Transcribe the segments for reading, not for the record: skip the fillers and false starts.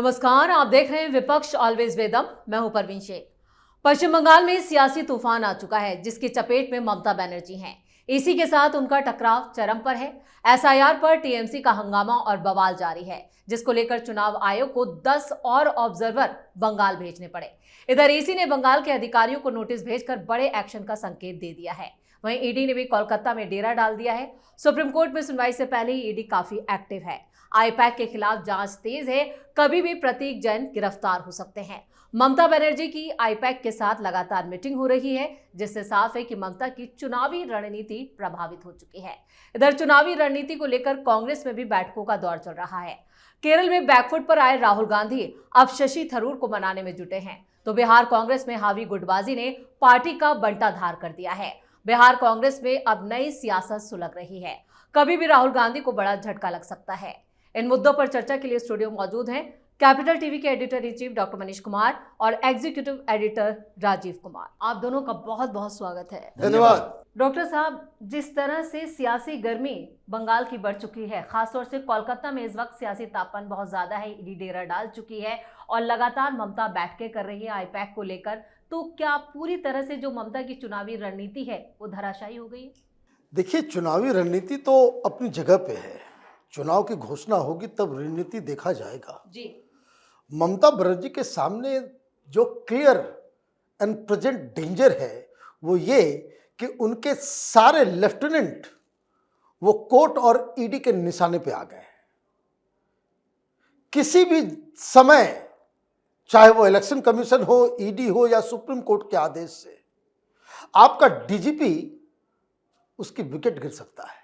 नमस्कार, आप देख रहे हैं विपक्ष ऑलवेज वेदम। मैं हूं परवीन शेख। पश्चिम बंगाल में सियासी तूफान आ चुका है, जिसकी चपेट में ममता बनर्जी हैं। इसी के साथ उनका टकराव चरम पर है। एसआईआर पर टीएमसी का हंगामा और बवाल जारी है, जिसको लेकर चुनाव आयोग को 10 और ऑब्जर्वर बंगाल भेजने पड़े। इधर ईसी ने बंगाल के अधिकारियों को नोटिस भेजकर बड़े एक्शन का संकेत दे दिया है। वहीं ईडी ने भी कोलकाता में डेरा डाल दिया है। सुप्रीम कोर्ट में सुनवाई से पहले ही ईडी काफी एक्टिव है। आईपैक के खिलाफ जांच तेज है। कभी भी प्रतीक जैन गिरफ्तार हो सकते हैं। ममता बनर्जी की आईपैक के साथ लगातार मीटिंग हो रही है, जिससे साफ है कि ममता की चुनावी रणनीति प्रभावित हो चुकी है। इधर चुनावी रणनीति को लेकर कांग्रेस में भी बैठकों का दौर चल रहा है। केरल में बैकफुट पर आए राहुल गांधी अब शशि थरूर को मनाने में जुटे हैं, तो बिहार कांग्रेस में हावी गुटबाजी ने पार्टी का बंटाधार कर दिया है। बिहार कांग्रेस में अब नई सियासत सुलग रही है। कभी भी राहुल गांधी को बड़ा झटका लग सकता है। इन मुद्दों पर चर्चा के लिए स्टूडियो मौजूद हैं कैपिटल टीवी के editor in chief doctor Manish Kumar और एग्जीक्यूटिव एडिटर राजीव कुमार। आप दोनों का बहुत बहुत स्वागत है। धन्यवाद। डॉक्टर साहब, जिस तरह से सियासी गर्मी बंगाल की बढ़ चुकी है, खासतौर से कोलकाता में इस वक्त सियासी तापमान बहुत ज्यादा है। ईडी डेरा डाल चुकी है और लगातार ममता बैठकें कर रही है आईपैक को लेकर, तो क्या पूरी तरह से जो ममता की चुनावी रणनीति है वो धराशायी हो गई? देखिए, चुनावी रणनीति तो अपनी जगह पे है। चुनाव की घोषणा होगी तब रणनीति देखा जाएगा जी। ममता बनर्जी के सामने जो क्लियर एंड प्रेजेंट डेंजर है वो ये कि उनके सारे लेफ्टिनेंट वो कोर्ट और ईडी के निशाने पे आ गए। किसी भी समय, चाहे वो इलेक्शन कमीशन हो, ईडी हो या सुप्रीम कोर्ट के आदेश से, आपका डीजीपी उसकी विकेट गिर सकता है,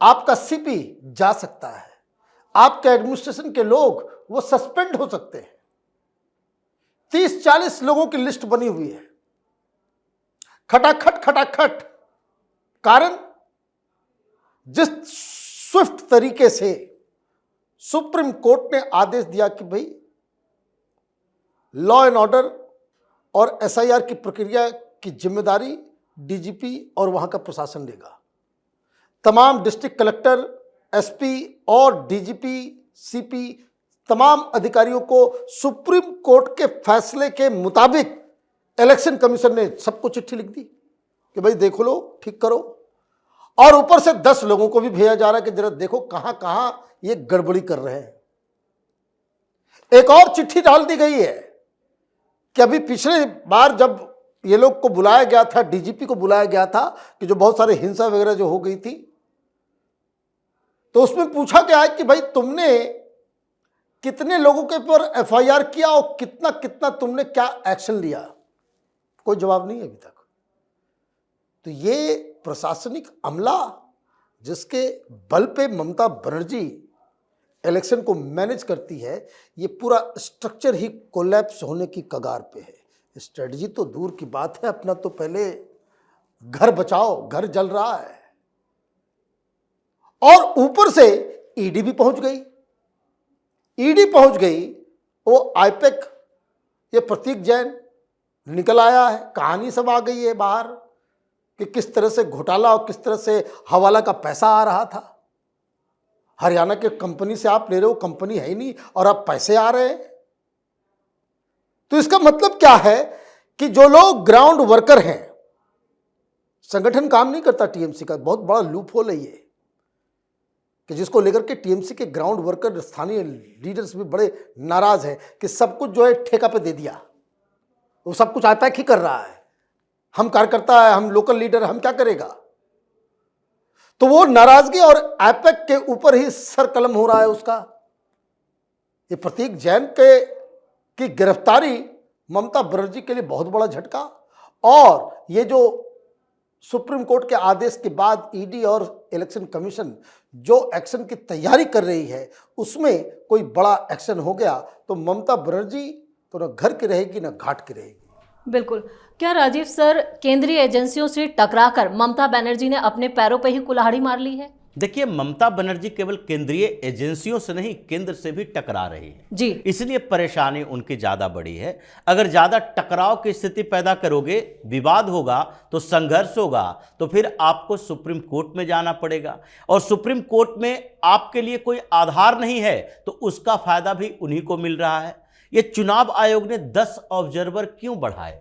आपका सीपी जा सकता है, आपके एडमिनिस्ट्रेशन के लोग वो सस्पेंड हो सकते हैं। 30-40 लोगों की लिस्ट बनी हुई है, खटाखट खटाखट। कारण जिस स्विफ्ट तरीके से सुप्रीम कोर्ट ने आदेश दिया कि भाई लॉ एंड ऑर्डर और एसआईआर की प्रक्रिया की जिम्मेदारी डीजीपी और वहां का प्रशासन लेगा। तमाम डिस्ट्रिक्ट कलेक्टर, एसपी और डीजीपी, सीपी, तमाम अधिकारियों को सुप्रीम कोर्ट के फैसले के मुताबिक इलेक्शन कमीशन ने सबको चिट्ठी लिख दी कि भाई देखो लो, ठीक करो। और ऊपर से 10 लोगों को भी भेजा जा रहा है कि जरा देखो कहां कहां ये गड़बड़ी कर रहे हैं। एक और चिट्ठी डाल दी गई है कि अभी पिछले बार जब ये लोग को बुलाया गया था, डीजीपी को बुलाया गया था कि जो बहुत सारे हिंसा वगैरह जो हो गई थी, तो उसमें पूछा गया है कि भाई तुमने कितने लोगों के ऊपर एफआईआर किया और कितना कितना तुमने क्या एक्शन लिया। कोई जवाब नहीं है अभी तक। तो ये प्रशासनिक अमला जिसके बल पे ममता बनर्जी इलेक्शन को मैनेज करती है, ये पूरा स्ट्रक्चर ही कोलैप्स होने की कगार पे है। स्ट्रेटजी तो दूर की बात है, अपना तो पहले घर बचाओ, घर जल रहा है। और ऊपर से ईडी भी पहुंच गई। ईडी पहुंच गई, वो आईपैक, ये प्रतीक जैन निकल आया है, कहानी सब आ गई है बाहर कि किस तरह से घोटाला और किस तरह से हवाला का पैसा आ रहा था। हरियाणा के कंपनी से आप ले रहे हो, कंपनी है ही नहीं और आप पैसे आ रहे हैं। तो इसका मतलब क्या है कि जो लोग ग्राउंड वर्कर हैं, संगठन काम नहीं करता टीएमसी का, बहुत बड़ा लूप होल है ये कि जिसको लेकर के टीएमसी के ग्राउंड वर्कर, स्थानीय लीडर्स भी बड़े नाराज हैं कि सब कुछ जो है ठेका पे दे दिया, वो सब कुछ आईपैक ही कर रहा है। हम कार्यकर्ता है, हम लोकल लीडर, हम क्या करेगा। तो वो नाराजगी और आईपैक के ऊपर ही सर कलम हो रहा है उसका। ये प्रतीक जैन की गिरफ्तारी ममता बनर्जी के लिए बहुत बड़ा झटका। और ये जो सुप्रीम कोर्ट के आदेश के बाद ईडी और इलेक्शन कमीशन जो एक्शन की तैयारी कर रही है, उसमें कोई बड़ा एक्शन हो गया तो ममता बनर्जी तो ना घर की रहेगी ना घाट की रहेगी। बिल्कुल। क्या राजीव सर, केंद्रीय एजेंसियों से टकराकर ममता बनर्जी ने अपने पैरों पर ही कुल्हाड़ी मार ली है? देखिए, ममता बनर्जी केवल केंद्रीय एजेंसियों से नहीं, केंद्र से भी टकरा रही है जी। इसलिए परेशानी उनकी ज्यादा बड़ी है। अगर ज्यादा टकराव की स्थिति पैदा करोगे, विवाद होगा, तो संघर्ष होगा, तो फिर आपको सुप्रीम कोर्ट में जाना पड़ेगा, और सुप्रीम कोर्ट में आपके लिए कोई आधार नहीं है तो उसका फायदा भी उन्हीं को मिल रहा है। ये चुनाव आयोग ने 10 ऑब्जर्वर क्यों बढ़ाए,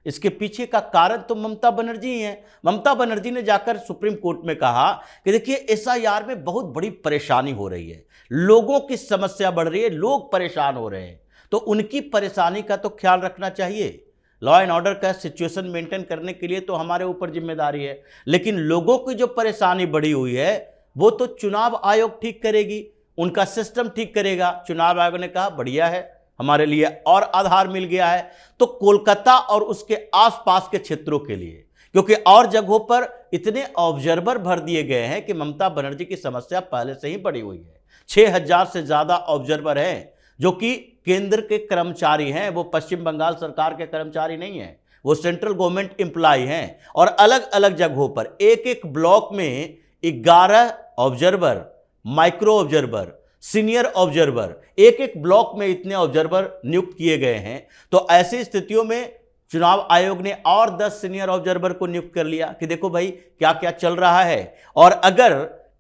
इसके पीछे का कारण तो ममता बनर्जी ही है। ममता बनर्जी ने जाकर सुप्रीम कोर्ट में कहा कि देखिए, एसआईआर में बहुत बड़ी परेशानी हो रही है, लोगों की समस्या बढ़ रही है, लोग परेशान हो रहे हैं, तो उनकी परेशानी का तो ख्याल रखना चाहिए। लॉ एंड ऑर्डर का सिचुएशन मेंटेन करने के लिए तो हमारे ऊपर जिम्मेदारी है, लेकिन लोगों की जो परेशानी बढ़ी हुई है वो तो चुनाव आयोग ठीक करेगी, उनका सिस्टम ठीक करेगा। चुनाव आयोग ने कहा बढ़िया है, हमारे लिए और आधार मिल गया है। तो कोलकाता और उसके आसपास के क्षेत्रों के लिए, क्योंकि और जगहों पर इतने ऑब्जर्वर भर दिए गए हैं कि ममता बनर्जी की समस्या पहले से ही बढ़ी हुई है। 6000 से ज्यादा ऑब्जर्वर हैं जो कि केंद्र के कर्मचारी हैं, वो पश्चिम बंगाल सरकार के कर्मचारी नहीं हैं, वो सेंट्रल गवर्नमेंट एम्प्लॉय हैं, और अलग अलग जगहों पर एक एक ब्लॉक में 11 observer, micro observer, senior observer, एक एक ब्लॉक में इतने ऑब्जर्वर नियुक्त किए गए हैं। तो ऐसी स्थितियों में चुनाव आयोग ने और 10 सीनियर ऑब्जर्वर को नियुक्त कर लिया कि देखो भाई क्या क्या चल रहा है, और अगर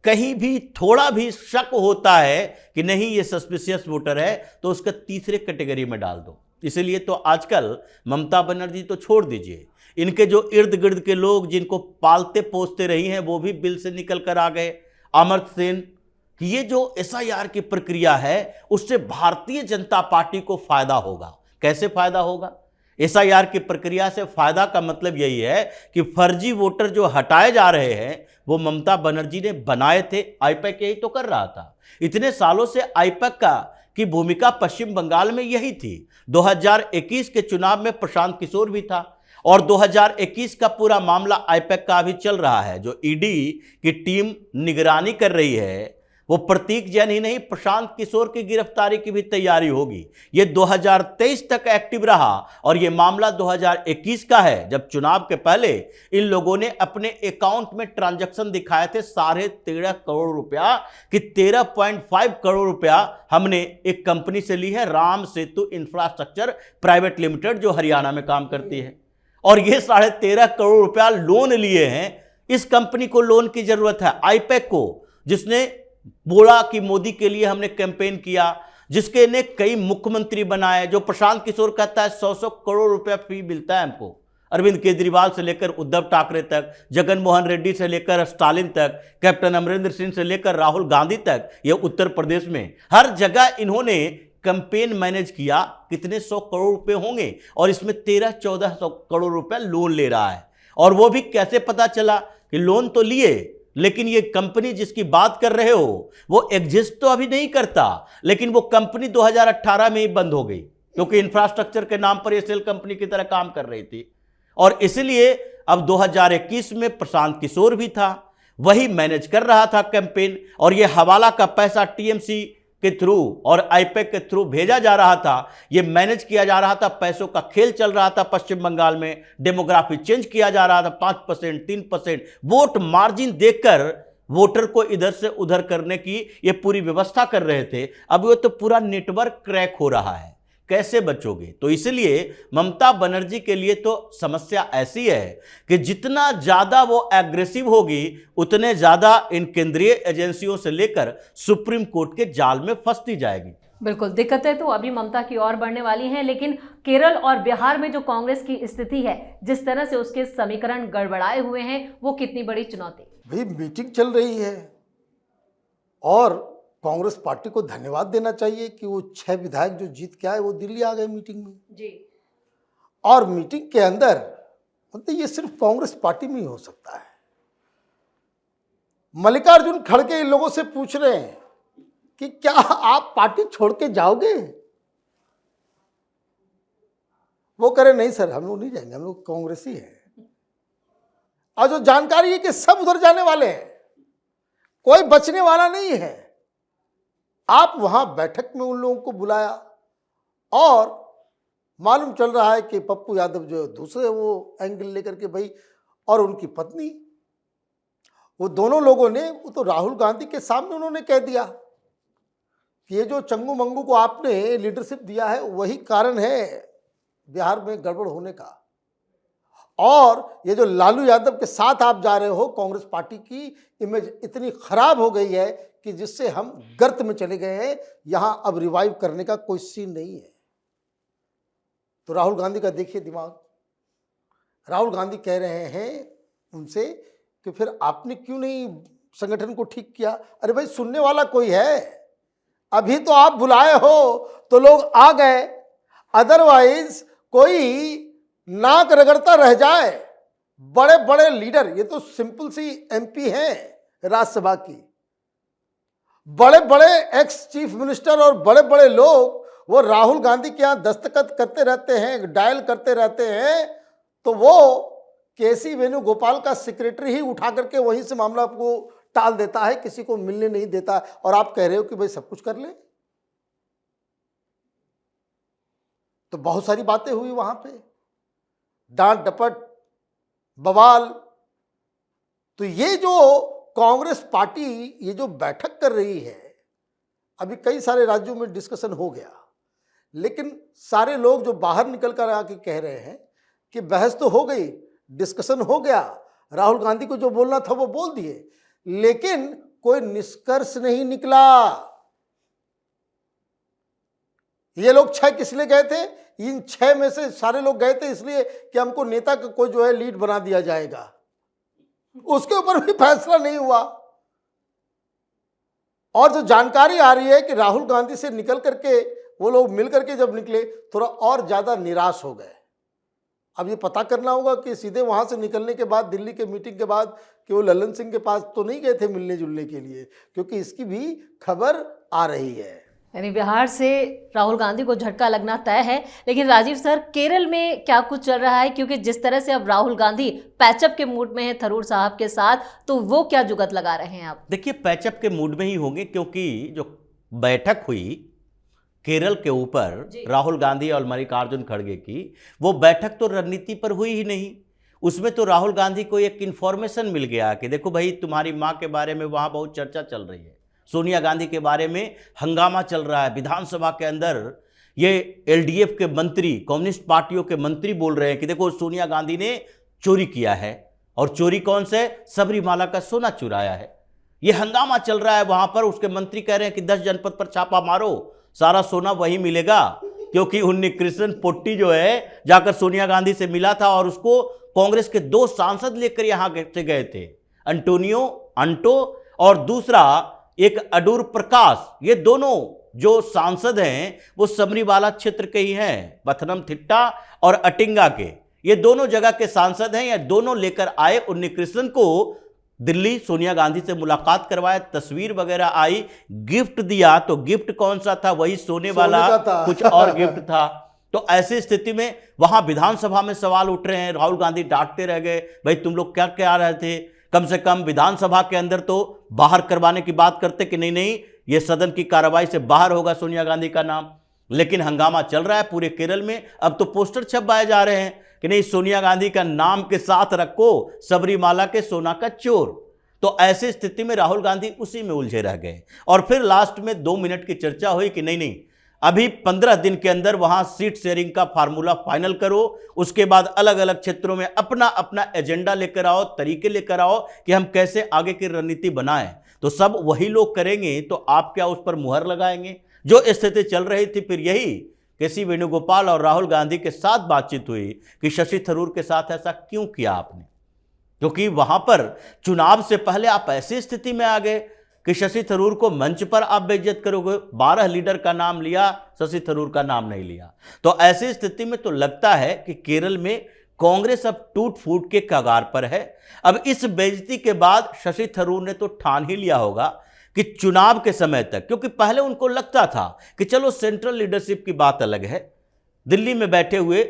कहीं भी थोड़ा भी शक होता है कि नहीं ये सस्पिशियस वोटर है तो उसका तीसरे कैटेगरी में डाल दो। इसलिए तो आजकल ममता बनर्जी तो छोड़ दीजिए, इनके जो इर्द गिर्द के लोग जिनको पालते पोसते रही हैं वो भी बिल से निकल कर आ गए। अमर्त्य सेन, कि ये जो एसआईआर की प्रक्रिया है उससे भारतीय जनता पार्टी को फायदा होगा। कैसे फायदा होगा? एसआईआर की प्रक्रिया से फायदा का मतलब यही है कि फर्जी वोटर जो हटाए जा रहे हैं वो ममता बनर्जी ने बनाए थे, आईपैक यही तो कर रहा था। इतने सालों से आईपैक की भूमिका पश्चिम बंगाल में यही थी। 2021 के चुनाव में प्रशांत किशोर भी था, और 2021 का पूरा मामला आईपैक का अभी चल रहा है। जो ईडी की टीम निगरानी कर रही है वो प्रतीक जैन ही नहीं, प्रशांत किशोर की गिरफ्तारी की भी तैयारी होगी। ये 2023 तक एक्टिव रहा, और ये मामला 2021 का है, जब चुनाव के पहले इन लोगों ने अपने अकाउंट में ट्रांजैक्शन दिखाए थे 13.5 करोड़ रुपया, कि 13.5 करोड़ रुपया हमने एक कंपनी से ली है, Ram Setu infrastructure private limited, जो हरियाणा में काम करती है, और ये 13.5 करोड़ रुपया लोन लिए हैं। इस कंपनी को लोन की जरूरत है, आईपैक को, जिसने बोला कि मोदी के लिए हमने कैंपेन किया, जिसके ने कई मुख्यमंत्री बनाए, जो प्रशांत किशोर कहता है 100 करोड़ रुपया फी मिलता है हमको, अरविंद केजरीवाल से लेकर उद्धव ठाकरे तक, जगन मोहन रेड्डी से लेकर स्टालिन तक, कैप्टन अमरिंदर सिंह से लेकर राहुल गांधी तक। ये उत्तर प्रदेश में हर जगह इन्होंने कैंपेन मैनेज किया। कितने 100 करोड़ रुपए होंगे, और इसमें 13-14 करोड़ रुपया लोन ले रहा है। और वो भी कैसे पता चला कि लोन तो लिए, लेकिन ये कंपनी जिसकी बात कर रहे हो वो एग्जिस्ट तो अभी नहीं करता, लेकिन वो कंपनी 2018 में ही बंद हो गई, क्योंकि इंफ्रास्ट्रक्चर के नाम पर ये सेल कंपनी की तरह काम कर रही थी। और इसलिए अब 2021 में प्रशांत किशोर भी था, वही मैनेज कर रहा था कैंपेन, और ये हवाला का पैसा टीएमसी के थ्रू और आईपैक के थ्रू भेजा जा रहा था, ये मैनेज किया जा रहा था, पैसों का खेल चल रहा था। पश्चिम बंगाल में डेमोग्राफी चेंज किया जा रहा था, 5%, 3% वोट मार्जिन देकर वोटर को इधर से उधर करने की ये पूरी व्यवस्था कर रहे थे। अब ये तो पूरा नेटवर्क क्रैक हो रहा है, कैसे बचोगे? तो इसलिए ममता बनर्जी के लिए तो समस्या ऐसी है कि जितना ज्यादा वो एग्रेसिव होगी उतने ज्यादा इन केंद्रीय एजेंसियों से लेकर सुप्रीम कोर्ट के जाल में फंसती जाएगी। बिल्कुल, दिक्कतें तो अभी ममता की ओर बढ़ने वाली हैं, लेकिन केरल और बिहार में जो कांग्रेस की स्थिति है, जिस तरह से उसके समीकरण गड़बड़ाए हुए हैं, वो कितनी बड़ी चुनौती। भाई मीटिंग चल रही है, और कांग्रेस पार्टी को धन्यवाद देना चाहिए कि वो 6 विधायक जो जीत के आए वो दिल्ली आ गए मीटिंग में जी। और मीटिंग के अंदर मतलब ये सिर्फ कांग्रेस पार्टी में ही हो सकता है। मल्लिकार्जुन खड़गे इन लोगों से पूछ रहे हैं कि क्या आप पार्टी छोड़ के जाओगे? वो कह रहे नहीं सर, हम लोग नहीं जाएंगे, हम लोग कांग्रेसी हैं। और जो जानकारी है कि सब उधर जाने वाले हैं, कोई बचने वाला नहीं है। आप वहां बैठक में उन लोगों को बुलाया, और मालूम चल रहा है कि पप्पू यादव जो दूसरे वो एंगल लेकर के भाई, और उनकी पत्नी, वो दोनों लोगों ने, वो तो राहुल गांधी के सामने उन्होंने कह दिया कि ये जो चंगू मंगू को आपने लीडरशिप दिया है वही कारण है बिहार में गड़बड़ होने का, और ये जो लालू यादव के साथ आप जा रहे हो, कांग्रेस पार्टी की इमेज इतनी खराब हो गई है कि जिससे हम गर्त में चले गए हैं, यहां अब रिवाइव करने का कोई सीन नहीं है। तो राहुल गांधी का देखिए दिमाग, राहुल गांधी कह रहे हैं उनसे कि फिर आपने क्यों नहीं संगठन को ठीक किया। अरे भाई, सुनने वाला कोई है? अभी तो आप बुलाए हो तो लोग आ गए, अदरवाइज कोई नाक रगड़ता रह जाए। बड़े बड़े लीडर, ये तो सिंपल सी एमपी हैं राज्यसभा की, बड़े बड़े एक्स चीफ मिनिस्टर और बड़े बड़े लोग वो राहुल गांधी के यहाँ दस्तखत करते रहते हैं, डायल करते रहते हैं, तो वो केसी वेणुगोपाल का सेक्रेटरी ही उठा करके वहीं से मामला को टाल देता है, किसी को मिलने नहीं देता। और आप कह रहे हो कि भाई सब कुछ कर ले। तो बहुत सारी बातें हुई वहां पे, डांट डपट बवाल। तो ये जो कांग्रेस पार्टी ये जो बैठक कर रही है, अभी कई सारे राज्यों में डिस्कशन हो गया, लेकिन सारे लोग जो बाहर निकल कर आके कह रहे हैं कि बहस तो हो गई, डिस्कशन हो गया, राहुल गांधी को जो बोलना था वो बोल दिए, लेकिन कोई निष्कर्ष नहीं निकला। ये लोग 6 किस लिए गए थे? इन 6 में से सारे लोग गए थे इसलिए कि हमको नेता का कोई जो है लीड बना दिया जाएगा। उसके ऊपर भी फैसला नहीं हुआ। और जो जानकारी आ रही है कि राहुल गांधी से निकल करके वो लोग मिल करके जब निकले, थोड़ा और ज्यादा निराश हो गए। अब ये पता करना होगा कि सीधे वहां से निकलने के बाद, दिल्ली के मीटिंग के बाद, कि वो लल्लन सिंह के पास तो नहीं गए थे मिलने जुलने के लिए, क्योंकि इसकी भी खबर आ रही है। यानी बिहार से राहुल गांधी को झटका लगना तय है। लेकिन राजीव सर, केरल में क्या कुछ चल रहा है? क्योंकि जिस तरह से अब राहुल गांधी पैचअप के मूड में है थरूर साहब के साथ, तो वो क्या जुगत लगा रहे हैं आप? देखिए, पैचअप के मूड में ही होंगे, क्योंकि जो बैठक हुई केरल के ऊपर राहुल गांधी और मल्लिकार्जुन खड़गे की, वो बैठक तो रणनीति पर हुई ही नहीं। उसमें तो राहुल गांधी को एक इन्फॉर्मेशन मिल गया कि देखो भाई, तुम्हारी माँ के बारे में वहाँ बहुत चर्चा चल रही है, सोनिया गांधी के बारे में हंगामा चल रहा है विधानसभा के अंदर। ये एलडीएफ के मंत्री, कम्युनिस्ट पार्टियों के मंत्री बोल रहे हैं कि देखो सोनिया गांधी ने चोरी किया है, और चोरी कौन से? सबरीमाला का सोना चुराया है। ये हंगामा चल रहा है वहां पर। उसके मंत्री कह रहे हैं कि 10 जनपद पर छापा मारो, सारा सोना वही मिलेगा, क्योंकि उन्नीकृष्णन पोट्टी जो है जाकर सोनिया गांधी से मिला था, और उसको कांग्रेस के 2 सांसद लेकर यहां से गए थे, अंटोनियो अंटो और दूसरा एक अडूर प्रकाश। ये दोनों जो सांसद हैं वो सबरीमाला क्षेत्र के ही हैं, पथनमथिट्टा और अटिंगा के। ये दोनों जगह के सांसद हैं। ये दोनों लेकर आए उन्नीकृष्णन को दिल्ली, सोनिया गांधी से मुलाकात करवाया, तस्वीर वगैरह आई, गिफ्ट दिया। तो गिफ्ट कौन सा था? वही सोने वाला, कुछ और गिफ्ट था। तो ऐसी स्थिति में वहां विधानसभा में सवाल उठ रहे हैं। राहुल गांधी डांटते रह गए, भाई तुम लोग क्या क्या रहे थे? कम से कम विधानसभा के अंदर तो बाहर करवाने की बात करते कि नहीं नहीं, ये सदन की कार्रवाई से बाहर होगा सोनिया गांधी का नाम। लेकिन हंगामा चल रहा है पूरे केरल में। अब तो पोस्टर छपवाए जा रहे हैं कि नहीं, सोनिया गांधी का नाम के साथ रखो सबरीमाला के सोना का चोर। तो ऐसी स्थिति में राहुल गांधी उसी में उलझे रह गए। और फिर लास्ट में 2 मिनट की चर्चा हुई कि नहीं नहीं, अभी 15 दिन के अंदर वहां सीट शेयरिंग का फार्मूला फाइनल करो, उसके बाद अलग अलग क्षेत्रों में अपना अपना एजेंडा लेकर आओ, तरीके लेकर आओ कि हम कैसे आगे की रणनीति बनाएं। तो सब वही लोग करेंगे, तो आप क्या उस पर मुहर लगाएंगे? जो स्थिति चल रही थी, फिर यही केसी वेणुगोपाल और राहुल गांधी के साथ बातचीत हुई कि शशि थरूर के साथ ऐसा क्यों किया आपने, क्योंकि वहां पर चुनाव से पहले आप ऐसी स्थिति में आ गए कि शशि थरूर को मंच पर आप बेइज्जत करोगे। 12 लीडर का नाम लिया, शशि थरूर का नाम नहीं लिया। तो ऐसी स्थिति में तो लगता है कि केरल में कांग्रेस अब टूट फूट के कगार पर है। अब इस बेइज्जती के बाद शशि थरूर ने तो ठान ही लिया होगा कि चुनाव के समय तक, क्योंकि पहले उनको लगता था कि चलो सेंट्रल लीडरशिप की बात अलग है, दिल्ली में बैठे हुए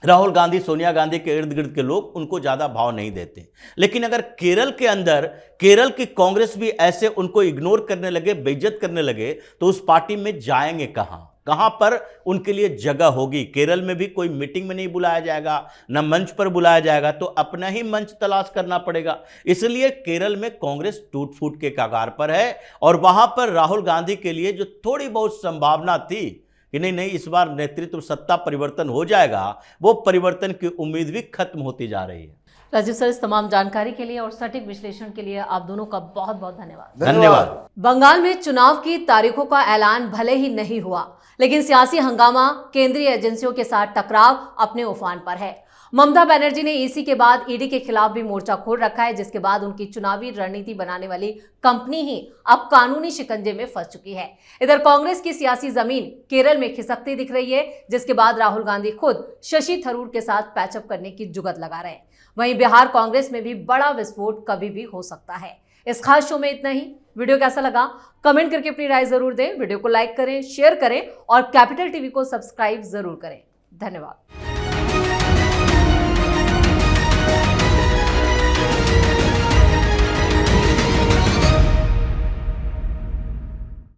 राहुल गांधी, सोनिया गांधी के इर्द गिर्द के लोग उनको ज्यादा भाव नहीं देते। लेकिन अगर केरल के अंदर केरल की कांग्रेस भी ऐसे उनको इग्नोर करने लगे, बेइज्जत करने लगे, तो उस पार्टी में जाएंगे कहां? कहां पर उनके लिए जगह होगी। केरल में भी कोई मीटिंग में नहीं बुलाया जाएगा, न मंच पर बुलाया जाएगा, तो अपना ही मंच तलाश करना पड़ेगा। इसलिए केरल में कांग्रेस टूट फूट के कगार पर है और वहां पर राहुल गांधी के लिए जो थोड़ी बहुत संभावना थी कि नहीं इस बार नेतृत्व सत्ता परिवर्तन हो जाएगा, वो परिवर्तन की उम्मीद भी खत्म होती जा रही है। राजीव सर, इस तमाम जानकारी के लिए और सटीक विश्लेषण के लिए आप दोनों का बहुत बहुत धन्यवाद। धन्यवाद। बंगाल में चुनाव की तारीखों का ऐलान भले ही नहीं हुआ, लेकिन सियासी हंगामा, केंद्रीय एजेंसियों के साथ टकराव अपने उफान पर है। ममता बनर्जी ने ईसी के बाद ईडी के खिलाफ भी मोर्चा खोल रखा है, जिसके बाद उनकी चुनावी रणनीति बनाने वाली कंपनी ही अब कानूनी शिकंजे में फंस चुकी है। इधर कांग्रेस की सियासी जमीन केरल में खिसकती दिख रही है, जिसके बाद राहुल गांधी खुद शशि थरूर के साथ पैचअप करने की जुगत लगा रहे हैं। वहीं बिहार कांग्रेस में भी बड़ा विस्फोट कभी भी हो सकता है। इस खास शो में इतना ही। वीडियो कैसा लगा कमेंट करके अपनी राय जरूर दें। वीडियो को लाइक करें, शेयर करें और कैपिटल टीवी को सब्सक्राइब जरूर करें। धन्यवाद।